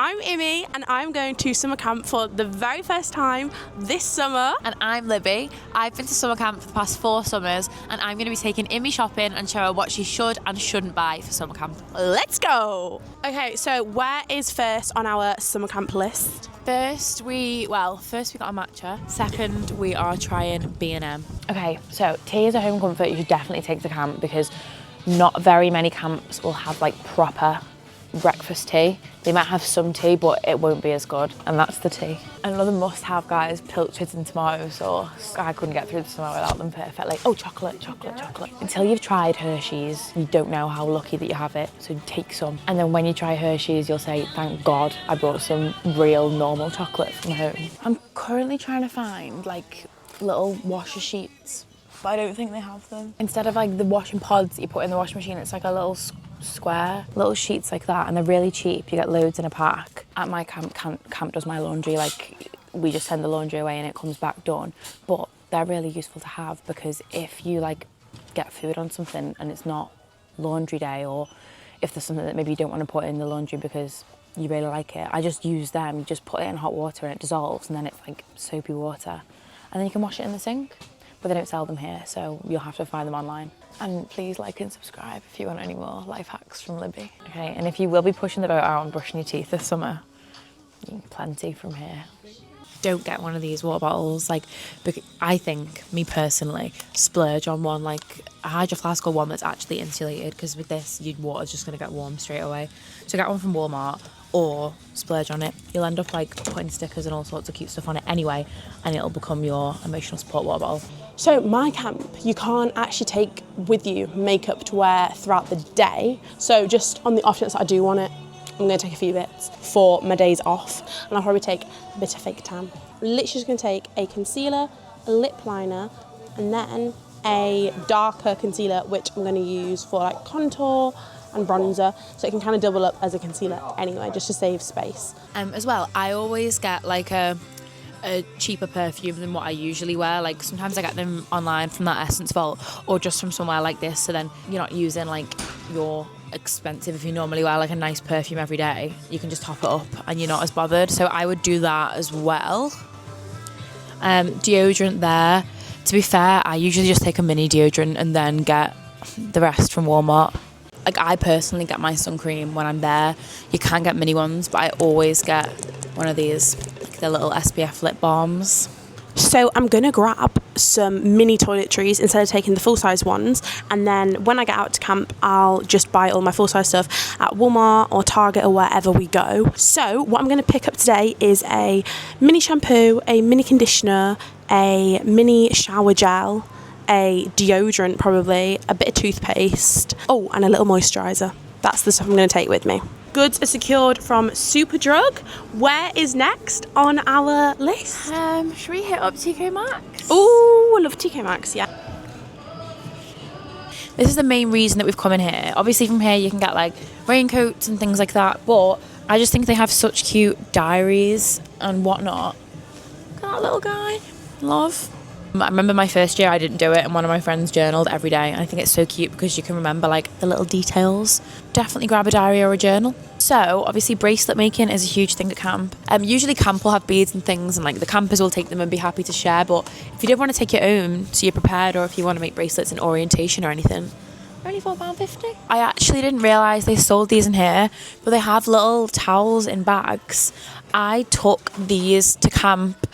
I'm Immy and I'm going to summer camp for the very first time this summer. And I'm Libby. I've been to summer camp for the past 4 summers and I'm going to be taking Immy shopping and show her what she should and shouldn't buy for summer camp. Let's go! Okay, so where is first on our summer camp list? First we got a matcha. Second, we are trying B&M. Okay, so tea is a home comfort you should definitely take to camp because not very many camps will have like proper breakfast tea. They might have some tea, but it won't be as good, and that's the tea. Another must-have, guys, pilchards and tomato sauce. I couldn't get through the summer without them perfectly. Oh, chocolate. Until you've tried Hershey's, you don't know how lucky that you have it, so take some. And then when you try Hershey's, you'll say, thank God I brought some real normal chocolate from home. I'm currently trying to find like little washer sheets, but I don't think they have them. Instead of like the washing pods that you put in the washing machine, it's like a little square, little sheets like that, and they're really cheap. You get loads in a pack. At my camp does my laundry, like we just send the laundry away and it comes back done. But they're really useful to have because if you like get food on something and it's not laundry day, or if there's something that maybe you don't want to put in the laundry because you really like it, I just use them. You just put it in hot water and it dissolves, and then it's like soapy water, and then you can wash it in the sink. But they don't sell them here, so you'll have to find them online. And please like and subscribe if you want any more life hacks from Libby. Okay, and if you will be pushing the boat out and brushing your teeth this summer, plenty from here. Don't get one of these water bottles. Like, I think, me personally, splurge on one, like a Hydro Flask or one that's actually insulated, because with this, your water's just gonna get warm straight away. So get one from Walmart or splurge on it. You'll end up like putting stickers and all sorts of cute stuff on it anyway, and it'll become your emotional support water bottle. So my camp, you can't actually take with you makeup to wear throughout the day. So just on the off chance that I do want it, I'm going to take a few bits for my days off, and I'll probably take a bit of fake tan. Literally just going to take a concealer, a lip liner, and then a darker concealer, which I'm going to use for like contour and bronzer, so it can kind of double up as a concealer anyway, just to save space. As well, I always get like a cheaper perfume than what I usually wear. Like sometimes I get them online from that Essence Vault or just from somewhere like this, so then you're not using like your expensive, if you normally wear like a nice perfume every day, you can just top it up and you're not as bothered. So I would do that as well. Deodorant there. To be fair, I usually just take a mini deodorant and then get the rest from Walmart. Like I personally get my sun cream when I'm there. You can get mini ones, but I always get one of these, like the little SPF lip balms. So I'm gonna grab some mini toiletries instead of taking the full-size ones, and then when I get out to camp, I'll just buy all my full-size stuff at Walmart or Target or wherever we go. So what I'm gonna pick up today is a mini shampoo, a mini conditioner, a mini shower gel, a deodorant probably, a bit of toothpaste, and a little moisturiser. That's the stuff I'm going to take with me. Goods are secured from Superdrug. Where is next on our list? Should we hit up TK Maxx? Ooh, I love TK Maxx, yeah. This is the main reason that we've come in here. Obviously from here you can get like raincoats and things like that, but I just think they have such cute diaries and whatnot. Look at that little guy. Love. I remember my first year I didn't do it, and one of my friends journaled every day, and I think it's so cute because you can remember like the little details. Definitely grab a diary or a journal. So obviously bracelet making is a huge thing at camp. Usually camp will have beads and things, and like the campers will take them and be happy to share, but if you did want to take your own so you're prepared, or if you want to make bracelets in orientation or anything, only £4.50. I actually didn't realise they sold these in here, but they have little towels in bags. I took these to camp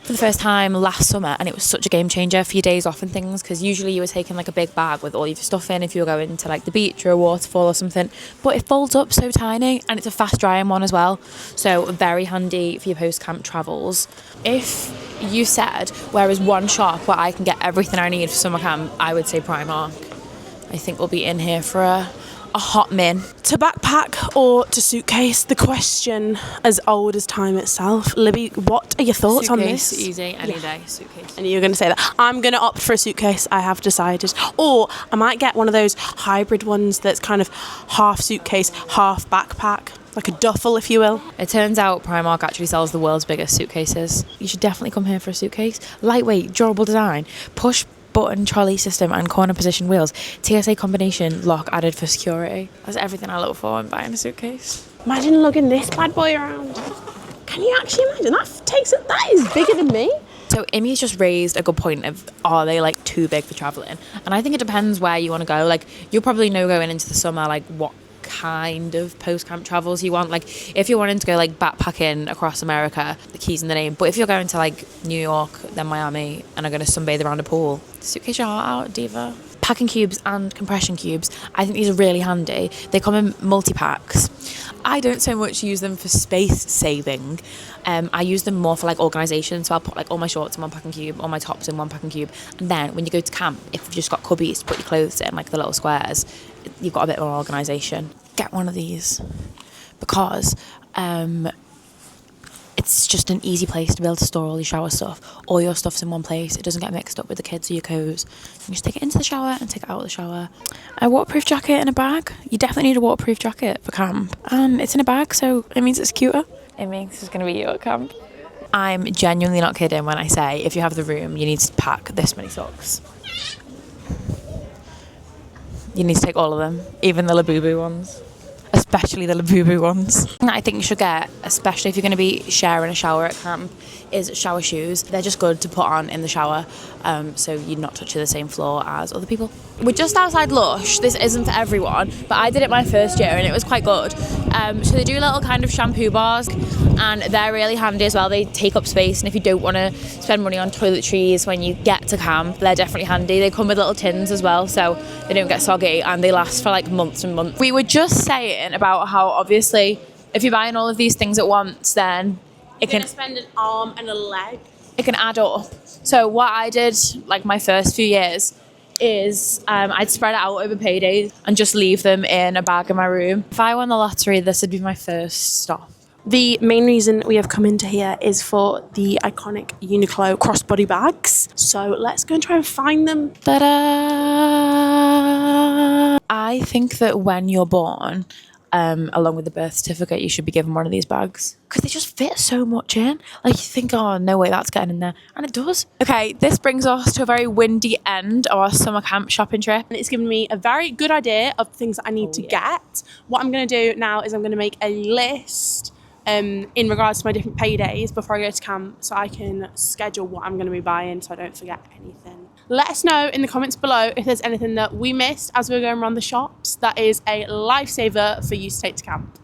for the first time last summer, and it was such a game changer for your days off and things, because usually you were taking like a big bag with all your stuff in if you were going to like the beach or a waterfall or something, but it folds up so tiny, and it's a fast drying one as well, so very handy for your post camp travels. If you said where is one shop where I can get everything I need for summer camp, I would say Primark. I think we'll be in here for a hot min. To backpack or to suitcase, the question as old as time itself. Libby, what are your thoughts on this? Suitcase, easy, any day, suitcase. And you're going to say that. I'm going to opt for a suitcase, I have decided. Or I might get one of those hybrid ones that's kind of half suitcase, half backpack. Like a duffel, if you will. It turns out Primark actually sells the world's biggest suitcases. You should definitely come here for a suitcase. Lightweight, durable design, push button trolley system and corner position wheels. TSA combination lock added for security. That's everything I look for when buying a suitcase. Imagine lugging this bad boy around. Can you actually imagine? That is bigger than me. So Immy's just raised a good point of, are they like too big for traveling? And I think it depends where you want to go. Like, you'll probably know going into the summer like what kind of post-camp travels you want. Like, if you're wanting to go like backpacking across America, the key's in the name. But if you're going to like New York, then Miami, and are going to sunbathe around a pool, suitcase your heart out, diva. Packing cubes and compression cubes, I think these are really handy. They come in multi-packs. I don't so much use them for space saving. I use them more for like organisation. So I'll put like all my shorts in one packing cube, all my tops in one packing cube. And then when you go to camp, if you've just got cubbies to put your clothes in, like the little squares, you've got a bit more organisation. Get one of these because it's just an easy place to be able to store all your shower stuff. All your stuff's in one place. It doesn't get mixed up with the kids or your coats. You just take it into the shower and take it out of the shower. A waterproof jacket in a bag. You definitely need a waterproof jacket for camp. And it's in a bag, so it means it's cuter. It means this is going to be you at camp. I'm genuinely not kidding when I say if you have the room, you need to pack this many socks. You need to take all of them, even the Labubu ones. Especially the Labubu ones. I think you should get, especially if you're going to be sharing a shower at camp, is shower shoes. They're just good to put on in the shower, so you're not touching the same floor as other people. We're just outside Lush. This isn't for everyone, but I did it my first year and it was quite good. So they do little kind of shampoo bars, and they're really handy as well. They take up space, and if you don't want to spend money on toiletries when you get to camp, they're definitely handy. They come with little tins as well, so they don't get soggy, and they last for like months and months. We were just saying about how obviously if you're buying all of these things at once, then it can spend an arm and a leg. It can add up. So what I did like my first few years is I'd spread it out over paydays and just leave them in a bag in my room. If I won the lottery, this would be my first stop. The main reason we have come into here is for the iconic Uniqlo crossbody bags. So let's go and try and find them. Ta-da! I think that when you're born, along with the birth certificate, you should be given one of these bags because they just fit so much in. Like, you think, oh, no way that's getting in there. And it does. Okay, this brings us to a very windy end of our summer camp shopping trip. And it's given me a very good idea of things that I need to get. What I'm going to do now is I'm going to make a list in regards to my different paydays before I go to camp, so I can schedule what I'm going to be buying so I don't forget anything. Let us know in the comments below if there's anything that we missed as we were going around the shops that is a lifesaver for you to take to camp.